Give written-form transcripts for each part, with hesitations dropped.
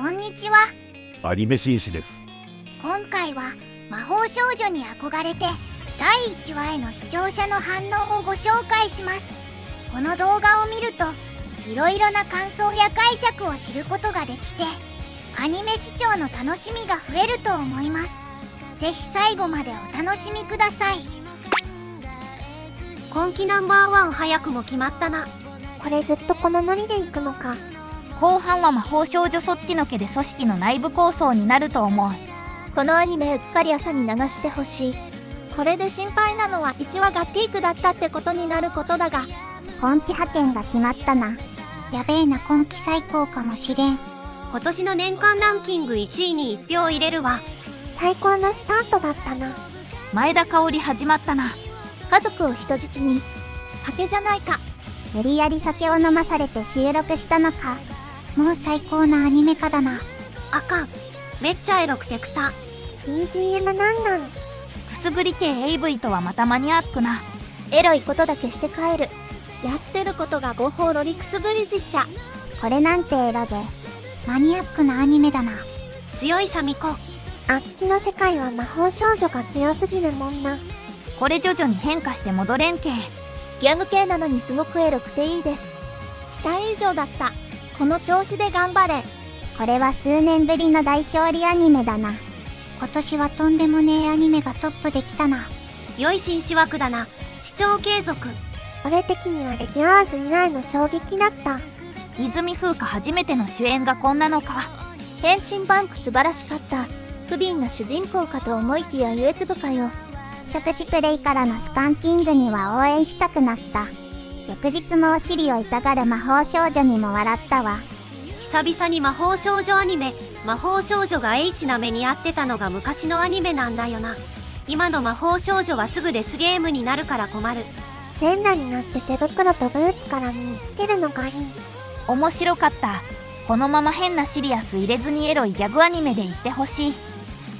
こんにちは。アニメ紳士です。今回は魔法少女に憧れて第1話への視聴者の反応をご紹介します。この動画を見るといろいろな感想や解釈を知ることができて、アニメ視聴の楽しみが増えると思います。ぜひ最後までお楽しみください。今季ナンバーワン早くも決まったな。これずっとこのノリでいくのか。後半は魔法少女そっちのけで組織の内部構想になると思う。このアニメうっかり朝に流してほしい。これで心配なのは1話がピークだったってことになることだが、今季派遣が決まったな。やべえな、今季最高かもしれん。今年の年間ランキング1位に1票入れるわ。最高のスタートだったな。前田香織始まったな。家族を人質に。酒じゃないか。無理やり酒を飲まされて収録したのか。もう最高なアニメ化だな。あかん、めっちゃエロくて草。 BGM なんなん。くすぐり系 AV とはまたマニアックな。エロいことだけして帰る。やってることが合法ロリくすぐり実写。これなんてエロでマニアックなアニメだな。強いシャミ子。あっちの世界は魔法少女が強すぎるもんな。これ徐々に変化して戻れんけ。ギャグ系なのにすごくエロくていいです。期待以上だった。この調子で頑張れ。これは数年ぶりの大勝利アニメだな。今年はとんでもねえアニメがトップできたな。良い新種枠だな。視聴継続。俺的にはレギュラーズ以来の衝撃だった。泉風花初めての主演がこんなのか。変身バンク素晴らしかった。不憫な主人公かと思いきや優越部かよ。触手プレイからのスカンキングには応援したくなった。翌日もお尻を痛がる魔法少女にも笑ったわ。久々に魔法少女アニメ。魔法少女が H な目に遭ってたのが昔のアニメなんだよな。今の魔法少女はすぐデスゲームになるから困る。全裸になって手袋とブーツから身につけるのがいい。面白かった。このまま変なシリアス入れずにエロいギャグアニメでいってほしい。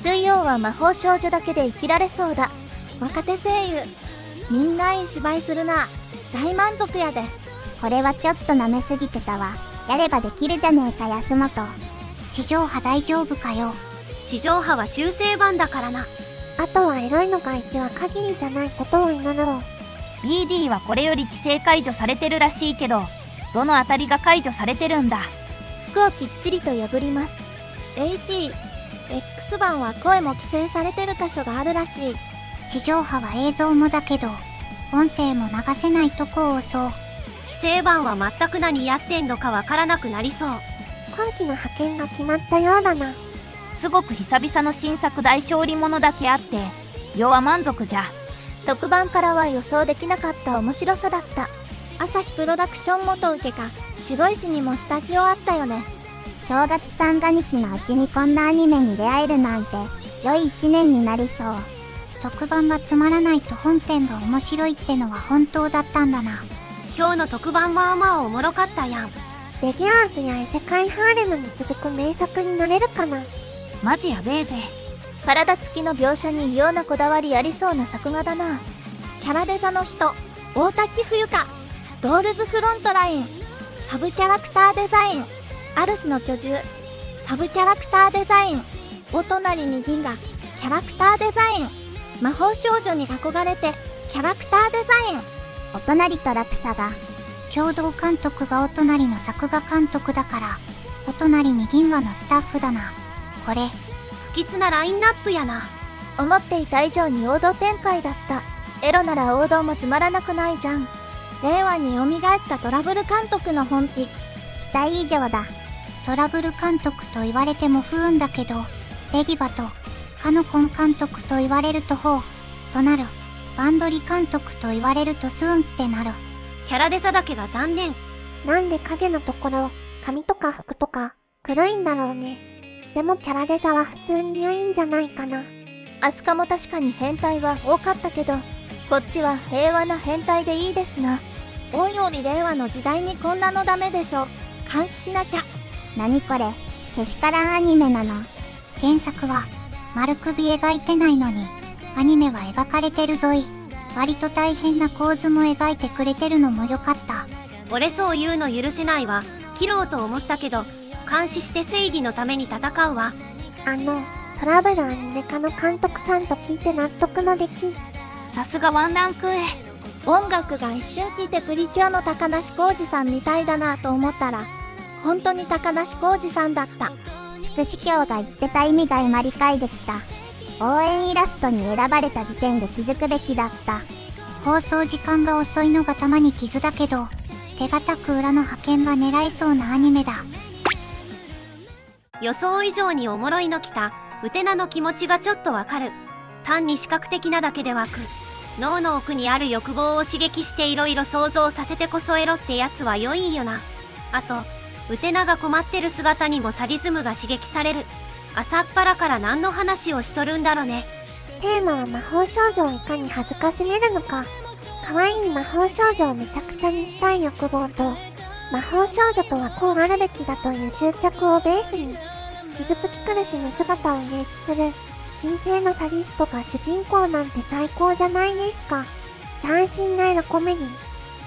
水曜は魔法少女だけで生きられそうだ。若手声優みんないい芝居するな。大満足やで。これはちょっと舐めすぎてたわ。やればできるじゃねえか安本。地上波大丈夫かよ。地上波は修正版だからな。あとはエロいのが1話限りじゃないことを祈ろう。 BD はこれより規制解除されてるらしいけど、どのあたりが解除されてるんだ。服をきっちりと破ります。 AT、X 版は声も規制されてる箇所があるらしい。地上波は映像もだけど音声も流せないとこ多そう。規制版は全く何やってんのかわからなくなりそう。今期の派遣が決まったようだな。すごく久々の新作大勝利ものだけあって、世は満足じゃ。特番からは予想できなかった面白さだった。朝日プロダクション元請けか白石にもスタジオあったよね。正月三が日のうちにこんなアニメに出会えるなんて良い一年になりそう。特番がつまらないと本編が面白いってのは本当だったんだな。今日の特番まあまあおもろかったやん。レギュラーズや異世界ハーレムに続く名作になれるかな。マジやべえぜ。体つきの描写に異様なこだわりありそうな作画だな。キャラデザの人大滝冬香。ドールズフロントラインサブキャラクターデザイン。アルスの居住サブキャラクターデザイン。お隣に銀河キャラクターデザイン。魔法少女に憧れてキャラクターデザイン。お隣とラクサが共同監督がお隣の作画監督だから、お隣に銀河のスタッフだな。これ不吉なラインナップやな。思っていた以上に王道展開だった。エロなら王道もつまらなくないじゃん。令和に蘇ったトラブル監督の本気。期待以上だ。トラブル監督と言われても不運だけど、レディバとカノコン監督と言われるとほうとなる。バンドリ監督と言われるとスーンってなる。キャラデザだけが残念。なんで影のところ髪とか服とか黒いんだろうね。でもキャラデザは普通に良いんじゃないかな。アスカも確かに変態は多かったけど、こっちは平和な変態でいいですな。おいおい令和の時代にこんなのダメでしょ。監視しなきゃ。何これ、けしからんアニメなの。原作は丸首描いてないのにアニメは描かれてるぞい。割と大変な構図も描いてくれてるのも良かった。俺そういうの許せないわ。切ろうと思ったけど監視して正義のために戦うわ。トラブルアニメ化の監督さんと聞いて納得の出来。さすがワンランク上。音楽が一瞬聴いてプリキュアの高梨浩二さんみたいだなと思ったら、本当に高梨浩二さんだった。つくし教が言ってた意味が今理解できた。応援イラストに選ばれた時点で気づくべきだった。放送時間が遅いのがたまに傷だけど、手堅く裏の派遣が狙いそうなアニメだ。予想以上におもろいのきた。ウテナの気持ちがちょっとわかる。単に視覚的なだけではなく、脳の奥にある欲望を刺激していろいろ想像させてこそエロってやつは良いんよな。あと、ウテナが困ってる姿にもサディズムが刺激される。朝っぱらから何の話をしとるんだろね。テーマは魔法少女をいかに恥ずかしめるのか。可愛い魔法少女をめちゃくちゃにしたい欲望と、魔法少女とはこうあるべきだという執着をベースに、傷つき苦しむ姿を演出する神聖なサディストが主人公なんて最高じゃないですか。斬新なエロコメディ。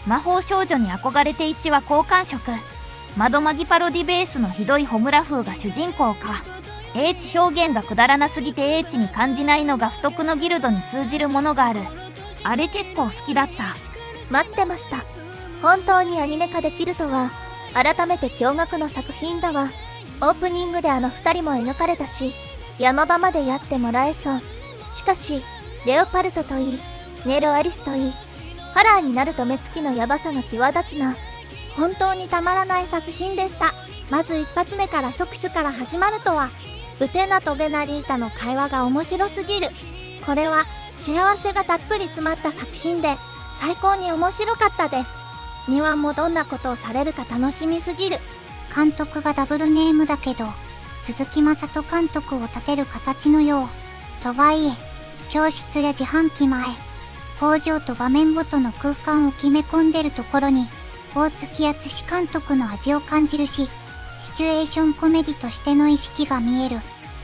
魔法少女に憧れて1話好感触。窓マギパロディベースのひどいホムラ風が主人公か。英知表現がくだらなすぎて英知に感じないのが不徳のギルドに通じるものがある。あれ結構好きだった。待ってました。本当にアニメ化できるとは、改めて驚愕の作品だわ。オープニングであの2人も描かれたし、山場までやってもらえそう。しかし、レオパルトといい、ネロアリスといい、カラーになると目つきのヤバさが際立つな。本当にたまらない作品でした。まず一発目から触手から始まるとは、ウテナとベナリータの会話が面白すぎる。これは幸せがたっぷり詰まった作品で、最高に面白かったです。2話もどんなことをされるか楽しみすぎる。監督がダブルネームだけど、鈴木雅人監督を立てる形のよう。とはいえ、教室や自販機前、工場と場面ごとの空間を決め込んでるところに、大月敦監督の味を感じるし、シチュエーションコメディとしての意識が見える。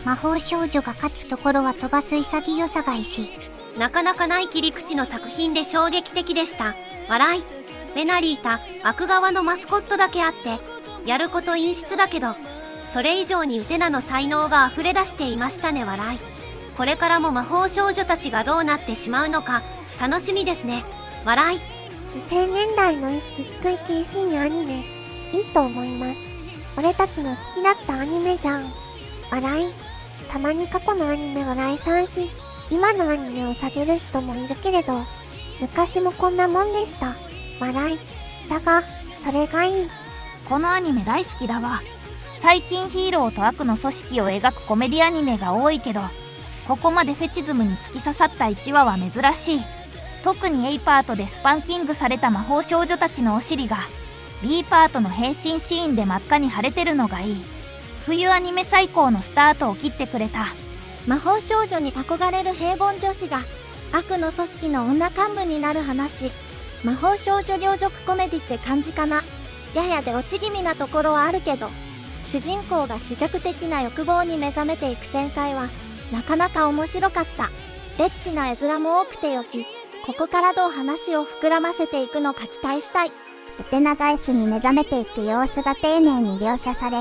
魔法少女が勝つところは飛ばす潔さがいいし、なかなかない切り口の作品で衝撃的でした。笑い。ベナリータ、悪側のマスコットだけあって、やること陰湿だけど、それ以上にウテナの才能が溢れ出していましたね。笑い。これからも魔法少女たちがどうなってしまうのか、楽しみですね。笑い。未成年代の意識低い系深夜アニメ、いいと思います。俺たちの好きだったアニメじゃん。笑い。たまに過去のアニメを来賛し、今のアニメを下げる人もいるけれど、昔もこんなもんでした。笑い。だが、それがいい。このアニメ大好きだわ。最近ヒーローと悪の組織を描くコメディアニメが多いけど、ここまでフェチズムに突き刺さった1話は珍しい。特に A パートでスパンキングされた魔法少女たちのお尻が B パートの変身シーンで真っ赤に腫れてるのがいい。冬アニメ最高のスタートを切ってくれた。魔法少女に憧れる平凡女子が悪の組織の女幹部になる話。魔法少女両辱コメディって感じかな。ややで落ち気味なところはあるけど、主人公が主逆的な欲望に目覚めていく展開はなかなか面白かった。エッチな絵面も多くてよき、ここからどう話を膨らませていくのか期待したい。ウテナガイスに目覚めていく様子が丁寧に描写され、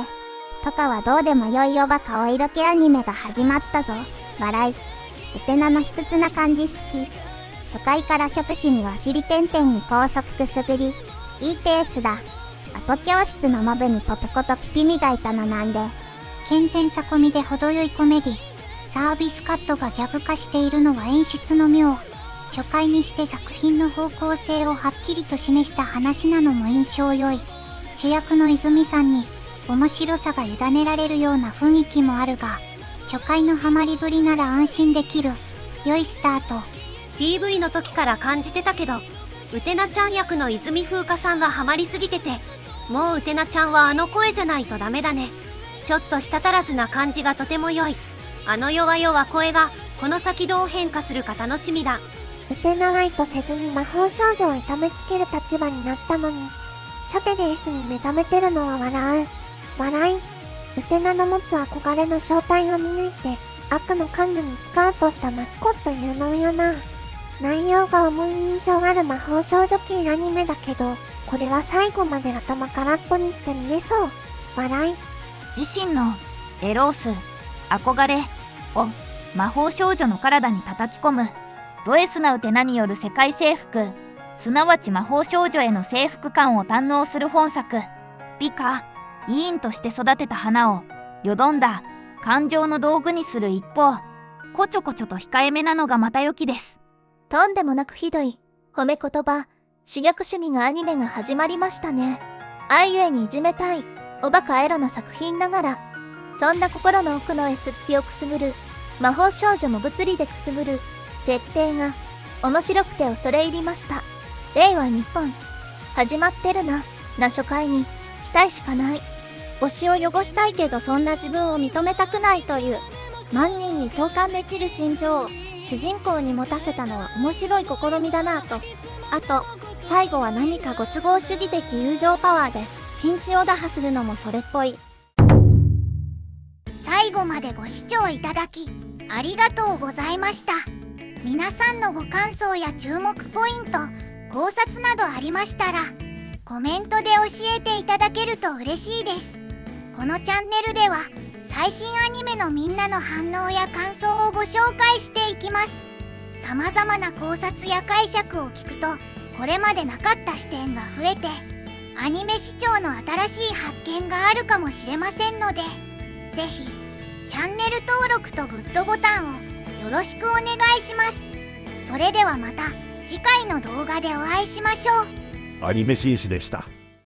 とかはどうでもよいおバカお色気アニメが始まったぞ。笑い。ウテナの卑屈な感じ好き。初回から触手にお尻点々に高速くすぐり、いいペースだ。後教室のモブにポプコとピピ磨いたのなんで、健全さ込みで程よいコメディ。サービスカットがギャグ化しているのは演出の妙。初回にして作品の方向性をはっきりと示した話なのも印象良い。主役の泉さんに面白さが委ねられるような雰囲気もあるが、初回のハマりぶりなら安心できる。良いスタート。PV の時から感じてたけど、ウテナちゃん役の泉風花さんがハマりすぎてて、もうウテナちゃんはあの声じゃないとダメだね。ちょっと舌足らずな感じがとても良い。あの弱々声がこの先どう変化するか楽しみだ。ウテナライトせずに魔法少女を痛めつける立場になったのに、初手で S に目覚めてるのは笑う。笑い。ウテナの持つ憧れの正体を見抜いて、悪の幹部にスカウトしたマスコット有能よな。内容が重い印象ある魔法少女系アニメだけど、これは最後まで頭空っぽにして見れそう。笑い。自身のエロース、憧れを魔法少女の体に叩き込むド S なウテナによる世界征服、すなわち魔法少女への征服感を堪能する本作。美化、委員として育てた花をよどんだ感情の道具にする一方、こちょこちょと控えめなのがまた良きです。とんでもなくひどい褒め言葉、私虐主義がアニメが始まりましたね。愛ゆえにいじめたいおバカエロな作品ながら、そんな心の奥の S っ気をくすぐる魔法少女も物理でくすぐる設定が面白くて恐れ入りました。令和日本始まってるな初回に期待しかない。推しを汚したいけどそんな自分を認めたくないという万人に共感できる心情を主人公に持たせたのは面白い試みだなと。あと最後は何かご都合主義的友情パワーでピンチを打破するのもそれっぽい。最後までご視聴いただきありがとうございました。皆さんのご感想や注目ポイント、考察などありましたらコメントで教えていただけると嬉しいです。このチャンネルでは最新アニメのみんなの反応や感想をご紹介していきます。様々な考察や解釈を聞くとこれまでなかった視点が増えてアニメ視聴の新しい発見があるかもしれませんので、ぜひチャンネル登録とグッドボタンをよろしくお願いします。それではまた次回の動画でお会いしましょう。アニメ紳士でした。